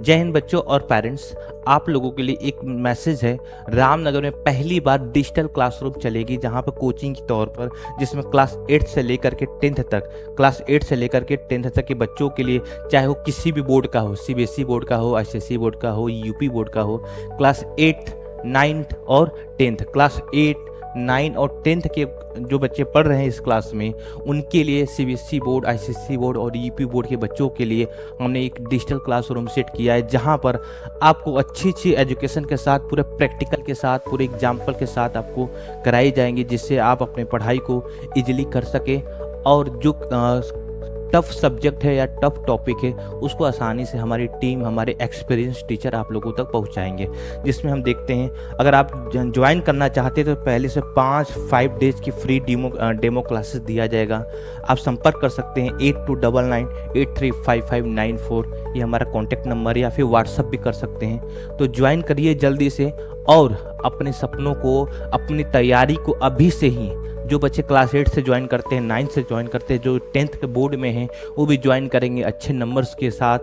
जय हिंद बच्चों और पेरेंट्स, आप लोगों के लिए एक मैसेज है। रामनगर में पहली बार डिजिटल क्लासरूम चलेगी, जहां पर कोचिंग के तौर पर, जिसमें क्लास 8 से लेकर के 10th तक, क्लास 8 से लेकर के 10th तक के बच्चों के लिए, चाहे वो किसी भी बोर्ड का हो, सीबीएसई बोर्ड का हो, आईसीएसई बोर्ड का हो, यूपी बोर्ड का हो, क्लास 8, 9th और 10th, क्लास 8, 9 और 10th के जो बच्चे पढ़ रहे हैं इस क्लास में, उनके लिए सीबीएसई बोर्ड, आईसीएसई बोर्ड और यूपी बोर्ड के बच्चों के लिए हमने एक डिजिटल क्लासरूम सेट किया है, जहां पर आपको अच्छी अच्छी एजुकेशन के साथ, पूरे प्रैक्टिकल के साथ, पूरे एग्जाम्पल के साथ आपको कराई जाएंगी, जिससे आप अपने पढ़ाई को ईजिली कर सकें और जो टफ सब्जेक्ट है या टफ टॉपिक है उसको आसानी से हमारी टीम, हमारे एक्सपीरियंस टीचर आप लोगों तक पहुंचाएंगे। जिसमें हम देखते हैं, अगर आप ज्वाइन करना चाहते हैं तो पहले से 5 डेज की फ्री डेमो क्लासेस दिया जाएगा। आप संपर्क कर सकते हैं 8299835594, ये हमारा कॉन्टैक्ट नंबर है, या फिर व्हाट्सअप भी कर सकते हैं। तो ज्वाइन करिए जल्दी से और अपने सपनों को, अपनी तैयारी को अभी से ही, जो बच्चे क्लास 8 से ज्वाइन करते हैं, 9 से ज्वाइन करते हैं, जो 10th के बोर्ड में हैं वो भी ज्वाइन करेंगे अच्छे नंबर्स के साथ।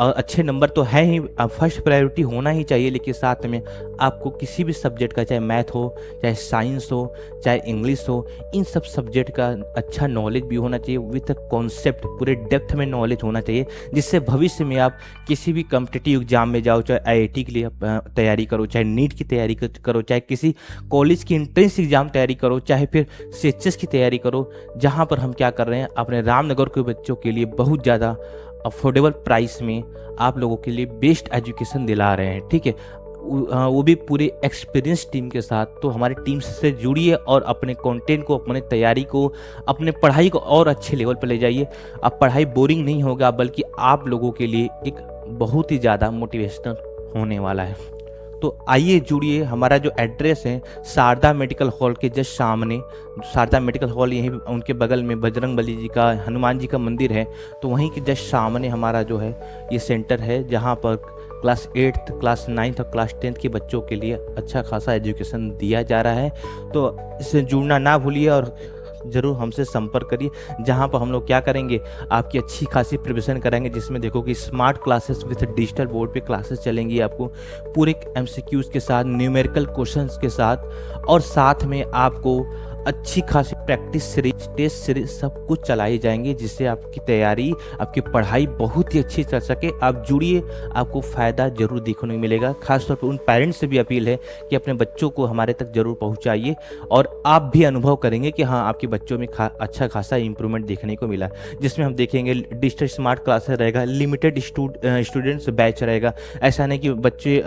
अच्छे नंबर तो है ही, फर्स्ट प्रायोरिटी होना ही चाहिए, लेकिन साथ में आपको किसी भी सब्जेक्ट का, चाहे मैथ हो, चाहे साइंस हो, चाहे इंग्लिश हो, इन सब सब्जेक्ट का अच्छा नॉलेज भी होना चाहिए, विथ कॉन्सेप्ट, पूरे डेप्थ में नॉलेज होना चाहिए, जिससे भविष्य में आप किसी भी कॉम्पिटिटिव एग्जाम में जाओ, चाहे आईआईटी के लिए तैयारी करो, चाहे नीट की तैयारी करो, चाहे किसी कॉलेज की एंट्रेंस एग्जाम तैयारी करो, चाहे फिर सीएचएस की तैयारी करो, जहां पर हम क्या कर रहे हैं, अपने रामनगर के बच्चों के लिए बहुत ज़्यादा अफोर्डेबल प्राइस में आप लोगों के लिए बेस्ट एजुकेशन दिला रहे हैं। ठीक है, वो भी पूरे एक्सपीरियंस टीम के साथ। तो हमारी टीम से जुड़िए और अपने कंटेंट को, अपने तैयारी को, अपने पढ़ाई को और अच्छे लेवल पर ले जाइए। अब पढ़ाई बोरिंग नहीं होगा, बल्कि आप लोगों के लिए एक बहुत ही ज़्यादा मोटिवेशनल होने वाला है। तो आइए जुड़िए। हमारा जो एड्रेस है, शारदा मेडिकल हॉल के जस्ट सामने, शारदा मेडिकल हॉल यहीं उनके बगल में बजरंगबली जी का, हनुमान जी का मंदिर है, तो वहीं के जस्ट सामने हमारा जो है ये सेंटर है, जहां पर क्लास 8, क्लास 9 और क्लास 10 के बच्चों के लिए अच्छा खासा एजुकेशन दिया जा रहा है। तो इससे जुड़ना ना भूलिए और ज़रूर हमसे संपर्क करिए, जहां पर हम लोग क्या करेंगे, आपकी अच्छी खासी प्रिपरेशन कराएंगे, जिसमें देखो कि smart classes with digital board पे क्लासेस चलेंगी आपको, पूरे एमसीक्यूज़ के साथ, न्यूमेरिकल क्वेश्चंस के साथ, और साथ में आपको अच्छी खासी प्रैक्टिस सीरीज, टेस्ट सीरीज सब कुछ चलाई जाएंगी, जिससे आपकी तैयारी, आपकी पढ़ाई बहुत ही अच्छी चल सके। आप जुड़िए, आपको फ़ायदा ज़रूर देखने को मिलेगा। खासतौर पर उन पेरेंट्स से भी अपील है कि अपने बच्चों को हमारे तक ज़रूर पहुंचाइए, और आप भी अनुभव करेंगे कि हाँ, आपके बच्चों में अच्छा खासा इंप्रूवमेंट देखने को मिला। जिसमें हम देखेंगे डिजिटल स्मार्ट क्लासेस रहेगा, लिमिटेड स्टूडेंट्स बैच रहेगा। ऐसा नहीं कि बच्चे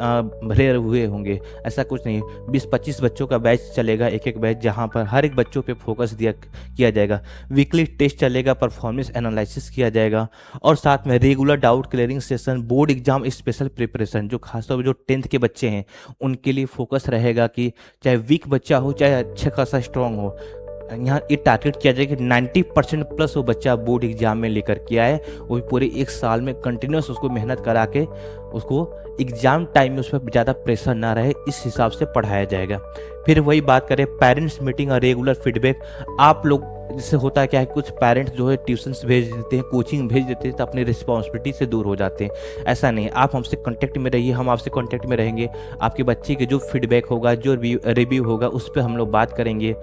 भरे हुए होंगे, ऐसा कुछ नहीं है। 20-25 बच्चों का बैच चलेगा, एक बैच, जहाँ पर हर एक बच्चों पे फोकस किया जाएगा। वीकली टेस्ट चलेगा, परफॉर्मेंस एनालिसिस किया जाएगा, और साथ में regular doubt clearing session, board exam special preparation, जो खासतौर पर जो 10th के बच्चे हैं उनके लिए फोकस रहेगा कि चाहे वीक बच्चा हो, चाहे अच्छा खासा स्ट्रांग हो, यहाँ ये टारगेट किया जाए कि 90% प्लस वो बच्चा बोर्ड एग्जाम में लेकर के आए, वो भी पूरे 1 साल में कंटिन्यूस उसको मेहनत करा के उसको एग्जाम टाइम में उस पर ज़्यादा प्रेशर ना रहे, इस हिसाब से पढ़ाया जाएगा। फिर वही बात करें पेरेंट्स मीटिंग और रेगुलर फीडबैक। आप लोग, जिससे होता है क्या है, कुछ पेरेंट्स जो है ट्यूशन्स भेज देते हैं, कोचिंग भेज देते हैं, तो अपनी रिस्पॉन्सिबिलिटी से दूर हो जाते हैं। ऐसा नहीं, आप हमसे कांटेक्ट में रहिए, हम आपसे कांटेक्ट में रहेंगे। आपके बच्चे के जो फीडबैक होगा, जो रिव्यू होगा, उस पर हम लोग बात करेंगे,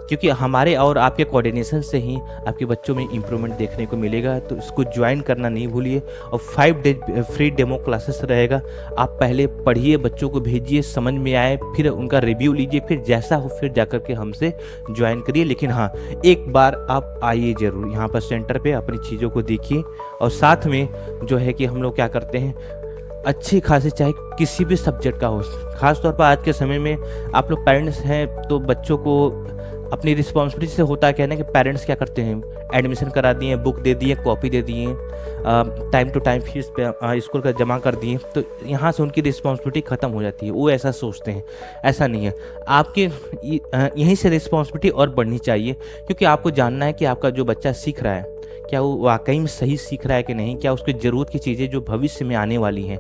क्योंकि हमारे और आपके कोऑर्डिनेशन से ही आपके बच्चों में इम्प्रूवमेंट देखने को मिलेगा। तो इसको ज्वाइन करना नहीं भूलिए। और 5 डेज फ्री डेमो क्लासेस रहेगा। आप पहले पढ़िए, बच्चों को भेजिए, समझ में आए, फिर उनका रिव्यू लीजिए, फिर जैसा हो फिर जाकर के हमसे ज्वाइन करिए। लेकिन हाँ, एक बार आप आइए ज़रूर यहाँ पर सेंटर पे, अपनी चीज़ों को देखिए। और साथ में जो है कि हम लोग क्या करते हैं, अच्छी खासी, चाहे किसी भी सब्जेक्ट का हो, खासतौर पर आज के समय में आप लोग पेरेंट्स हैं, तो बच्चों को अपनी रिस्पॉन्सिबिलिटी से होता है कहना कि पेरेंट्स क्या करते हैं, एडमिशन करा दिए, बुक दे दिए, कॉपी दे दिए, time to time fees school का जमा कर दिए, तो यहाँ से उनकी रिस्पॉन्सिबिलिटी ख़त्म हो जाती है। वो ऐसा सोचते हैं, ऐसा नहीं है। आपके यहीं से रिस्पॉन्सिबिलिटी और बढ़नी चाहिए, क्योंकि आपको जानना है कि आपका जो बच्चा सीख रहा है, क्या वो वाकई में सही सीख रहा है कि नहीं, क्या उसकी ज़रूरत की चीज़ें जो भविष्य में आने वाली हैं,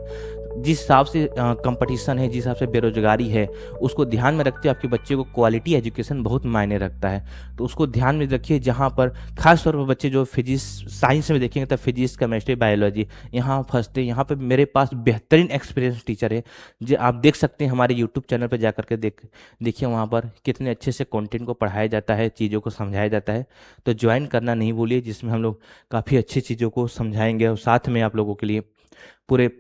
जिस हिसाब से कंपटीशन है, जिस हिसाब से बेरोजगारी है, उसको ध्यान में रखते हुए आपके बच्चे को क्वालिटी एजुकेशन बहुत मायने रखता है। तो उसको ध्यान में रखिए, जहाँ पर खास तौर पर बच्चे जो फिजिक्स साइंस में देखेंगे तो फिजिक्स, केमिस्ट्री, बायोलॉजी यहाँ फंसते हैं। यहाँ पे मेरे पास बेहतरीन एक्सपीरियंस टीचर है, जो आप देख सकते हैं हमारे यूट्यूब चैनल पर जा करके देखिए वहाँ पर कितने अच्छे से कंटेंट को पढ़ाया जाता है, चीज़ों को समझाया जाता है। तो ज्वाइन करना नहीं भूलिए, जिसमें हम लोग काफ़ी अच्छी चीज़ों को समझाएंगे और साथ में आप लोगों के लिए पूरे,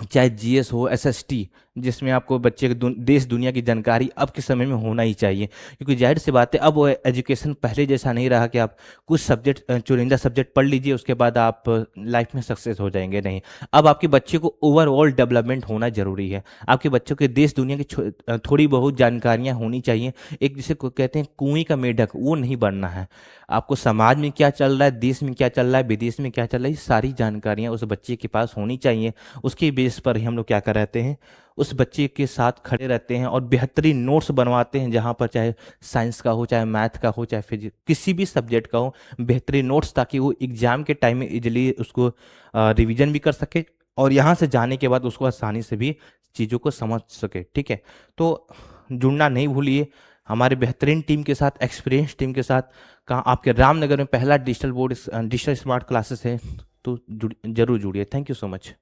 चाहे जीएस हो, एसएसटी, जिसमें आपको बच्चे के देश दुनिया की जानकारी अब के समय में होना ही चाहिए। क्योंकि जाहिर सी बात है, अब वो एजुकेशन पहले जैसा नहीं रहा कि आप कुछ सब्जेक्ट, चुनिंदा सब्जेक्ट पढ़ लीजिए उसके बाद आप लाइफ में सक्सेस हो जाएंगे। नहीं, अब आपके बच्चे को ओवरऑल डेवलपमेंट होना जरूरी है। आपके बच्चों के देश दुनिया की थोड़ी बहुत जानकारियाँ होनी चाहिए। एक जिसे कहते हैं कुएं का मेढक, वो नहीं बनना है। आपको समाज में क्या चल रहा है, देश में क्या चल रहा है, विदेश में क्या चल रहा है, ये सारी जानकारियाँ उस बच्चे के पास होनी चाहिए। उसके बेस पर ही हम लोग क्या कर रहते हैं, उस बच्चे के साथ खड़े रहते हैं और बेहतरीन नोट्स बनवाते हैं, जहाँ पर चाहे साइंस का हो, चाहे मैथ का हो, चाहे फिजिक्स, किसी भी सब्जेक्ट का हो, बेहतरीन नोट्स, ताकि वो एग्जाम के टाइम में इजीली उसको रिवीजन भी कर सके और यहाँ से जाने के बाद उसको आसानी से भी चीज़ों को समझ सके। ठीक है, तो जुड़ना नहीं भूलिए हमारे बेहतरीन टीम के साथ, एक्सपीरियंस टीम के साथ। कहाँ आपके रामनगर में पहला digital board, digital smart classes है, तो जरूर जुड़िए। Thank you so much.